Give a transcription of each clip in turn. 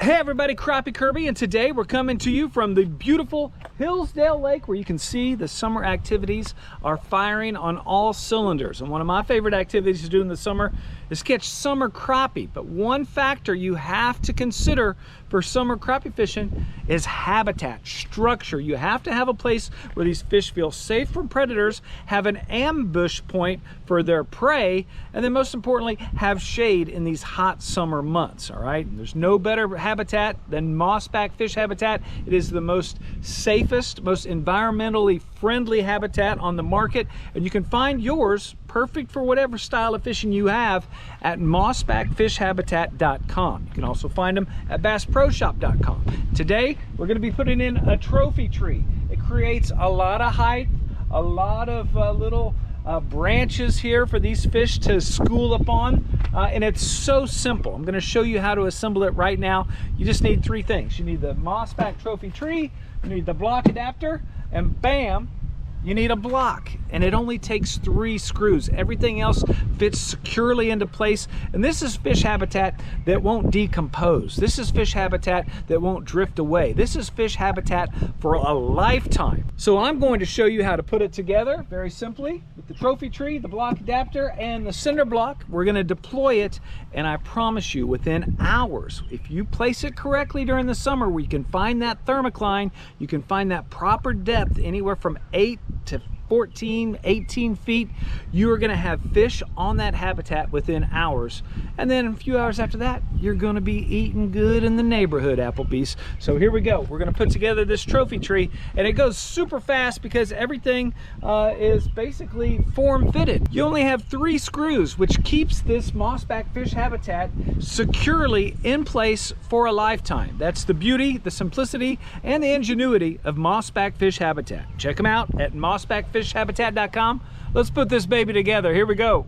Hey everybody, Crappie Kirby, and today we're coming to you from the beautiful Hillsdale Lake, where you can see the summer activities are firing on all cylinders. And one of my favorite activities to do in the summer is catch summer crappie. But one factor you have to consider for summer crappie fishing is habitat, structure. You have to have a place where these fish feel safe from predators, have an ambush point for their prey, and then most importantly, have shade in these hot summer months, all right? There's no better habitat than MossBack Fish Habitat. It is the most safest, most environmentally friendly habitat on the market, and you can find yours perfect for whatever style of fishing you have at MossBackFishHabitat.com. You can also find them at BassProShop.com. Today, we're going to be putting in a trophy tree. It creates a lot of height, a lot of little branches here for these fish to school up on, and it's so simple. I'm going to show you how to assemble it right now. You just need three things. You need the MossBack trophy tree, you need the block adapter, and bam, you need a block. And it only takes 3 screws. Everything else fits securely into place. And this is fish habitat that won't decompose. This is fish habitat that won't drift away. This is fish habitat for a lifetime. So I'm going to show you how to put it together very simply with the trophy tree, the block adapter, and the cinder block. We're going to deploy it, and I promise you within hours, if you place it correctly during the summer, where you can find that thermocline, you can find that proper depth anywhere from 8 to 14, 18 feet, you are going to have fish on that habitat within hours. And then a few hours after that, you're going to be eating good in the neighborhood, Applebee's. So here we go. We're going to put together this trophy tree, and it goes super fast because everything is basically form fitted. You only have 3 screws, which keeps this MossBack Fish Habitat securely in place for a lifetime. That's the beauty, the simplicity, and the ingenuity of MossBack Fish Habitat. Check them out at MossBackFishHabitat.com. Let's put this baby together. Here we go.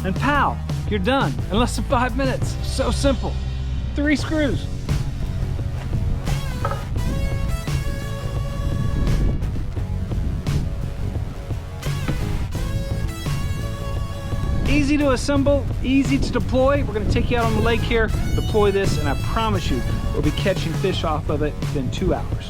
And pow, you're done in less than 5 minutes. So simple. 3 screws. Easy to assemble, easy to deploy. We're going to take you out on the lake here, deploy this, and I promise you we'll be catching fish off of it within 2 hours.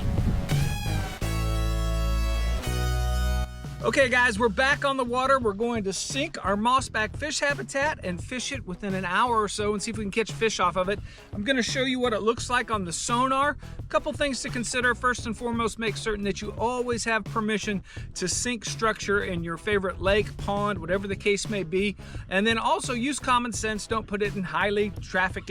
Okay guys, we're back on the water. We're going to sink our MossBack Fish Habitat and fish it within an hour or so and see if we can catch fish off of it. I'm going to show you what it looks like on the sonar. A couple things to consider. First and foremost, make certain that you always have permission to sink structure in your favorite lake, pond, whatever the case may be. And then also use common sense. Don't put it in highly trafficked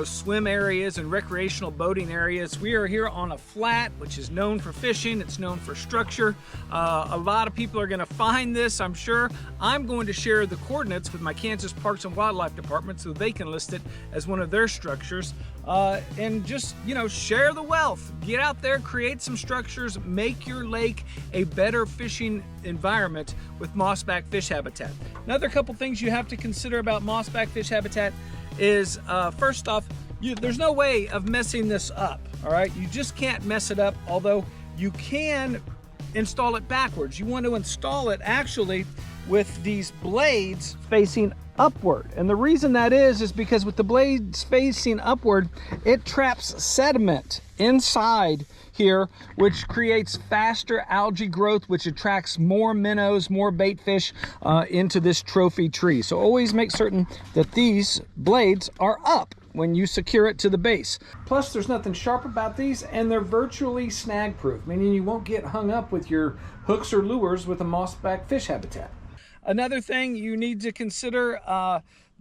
swim areas and recreational boating areas. We are here on a flat, which is known for fishing. It's known for structure. A lot of people are going to find this, I'm sure. I'm going to share the coordinates with my Kansas Parks and Wildlife Department so they can list it as one of their structures. And just, share the wealth. Get out there, create some structures, make your lake a better fishing environment with MossBack Fish Habitat. Another couple things you have to consider about MossBack Fish Habitat is, first off, There's no way of messing this up, all right? You just can't mess it up, although you can install it backwards. You want to install it actually with these blades facing upward. And the reason that is because with the blades facing upward, it traps sediment inside here, which creates faster algae growth, which attracts more minnows, more bait fish into this trophy tree. So always make certain that these blades are up when you secure it to the base. Plus, there's nothing sharp about these, and they're virtually snag proof, meaning you won't get hung up with your hooks or lures with a MossBack Fish Habitat. Another thing you need to consider,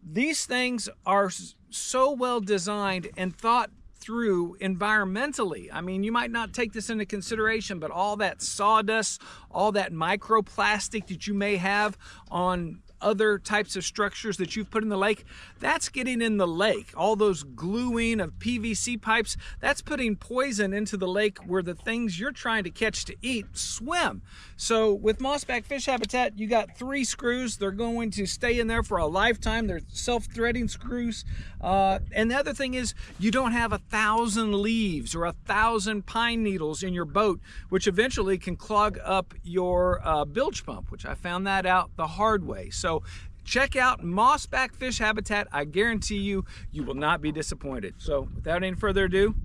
these things are so well designed and thought through environmentally. I mean, you might not take this into consideration, but all that sawdust, all that microplastic that you may have on other types of structures that you've put in the lake, that's getting in the lake. All those gluing of PVC pipes, that's putting poison into the lake where the things you're trying to catch to eat swim. So with MossBack Fish Habitat, you got 3 screws. They're going to stay in there for a lifetime. They're self-threading screws. And the other thing is, you don't have 1,000 leaves or 1,000 pine needles in your boat, which eventually can clog up your bilge pump, which I found that out the hard way. So check out MossBack Fish Habitat. I guarantee you, you will not be disappointed. So without any further ado,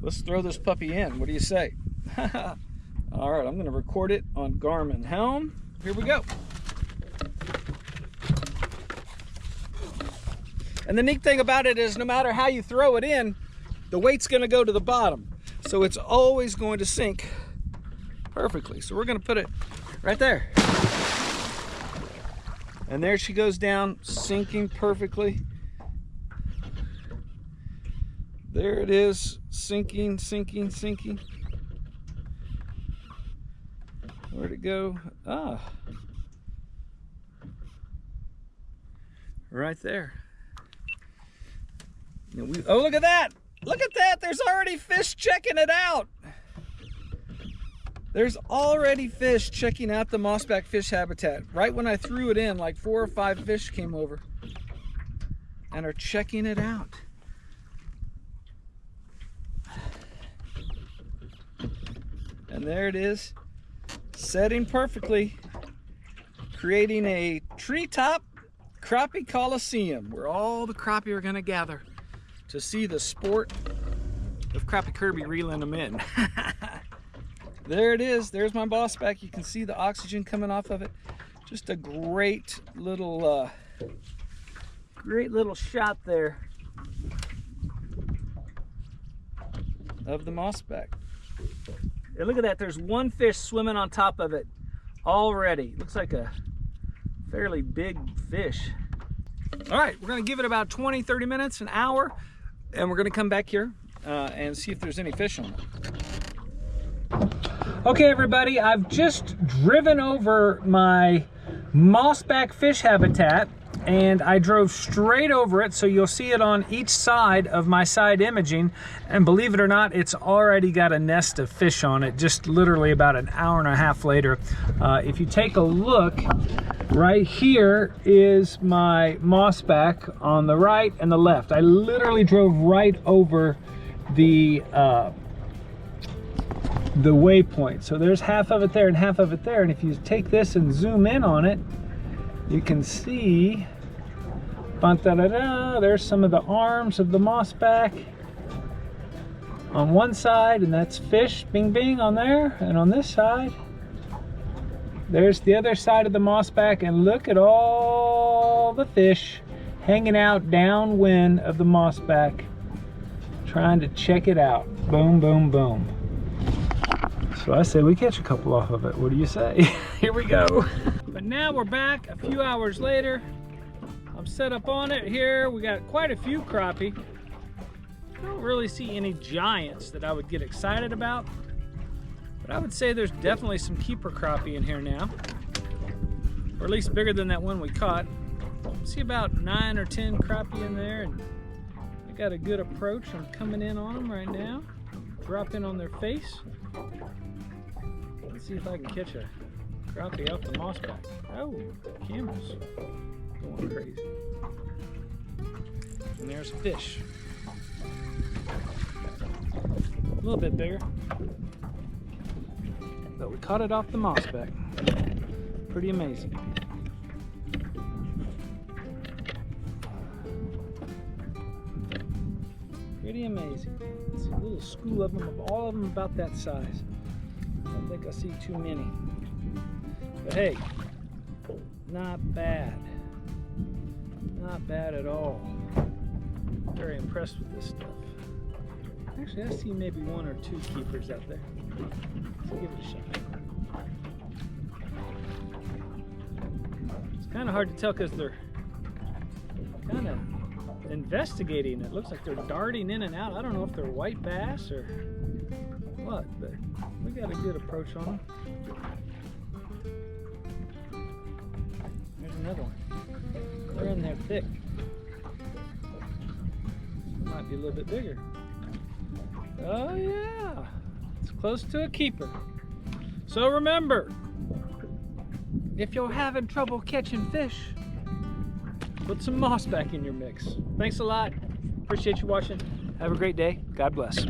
let's throw this puppy in. What do you say? All right, I'm going to record it on Garmin Helm. Here we go. And the neat thing about it is, no matter how you throw it in, the weight's going to go to the bottom. So it's always going to sink perfectly. So we're going to put it right there. And there she goes down, sinking perfectly. There it is, sinking, sinking, sinking. Where'd it go? Ah. Right there. Oh, look at that! Look at that! There's already fish checking it out! There's already fish checking out the MossBack Fish Habitat. Right when I threw it in, like 4 or 5 fish came over and are checking it out. And there it is, setting perfectly, creating a treetop crappie coliseum where all the crappie are going to gather to see the sport of Crappie Kirby reeling them in. There it is. There's my MossBack. You can see the oxygen coming off of it. Just a great little shot there of the MossBack. And look at that. There's 1 fish swimming on top of it already. Looks like a fairly big fish. All right, we're going to give it about 20-30 minutes, an hour, and we're going to come back here and see if there's any fish on it. Okay, everybody, I've just driven over my MossBack Fish Habitat, and I drove straight over it, so you'll see it on each side of my side imaging. And believe it or not, it's already got a nest of fish on it, just literally about an hour and a half later. If you take a look, right here is my MossBack on the right and the left. I literally drove right over the waypoint. So there's half of it there and half of it there. And if you take this and zoom in on it, you can see, there's some of the arms of the MossBack on one side, and that's fish, bing bing on there. And on this side, there's the other side of the MossBack, and look at all the fish hanging out downwind of the MossBack, trying to check it out. Boom, boom, boom. So I say we catch a couple off of it. What do you say? Here we go. But now we're back a few hours later. I'm set up on it here. We got quite a few crappie. I don't really see any giants that I would get excited about, but I would say there's definitely some keeper crappie in here now, or at least bigger than that one we caught. I see about 9 or 10 crappie in there, and I got a good approach. I'm coming in on them right now, dropping on their face. Let's see if I can catch a crappie off the MossBack. Oh, camera's going crazy. And there's a fish. little bit bigger. But we caught it off the MossBack. Pretty amazing. Pretty amazing. It's a little school of them, all of them about that size. I don't think I see too many. But hey, not bad. Not bad at all. Very impressed with this stuff. Actually, I see maybe 1 or 2 keepers out there. Let's give it a shot. It's kind of hard to tell because they're kind of investigating. It looks like they're darting in and out. I don't know if they're white bass or what, but we got a good approach on them. There's another one. They're in there thick. Might be a little bit bigger. Oh yeah, it's close to a keeper. So remember, if you're having trouble catching fish, put some MossBack in your mix. Thanks a lot. Appreciate you watching. Have a great day. God bless.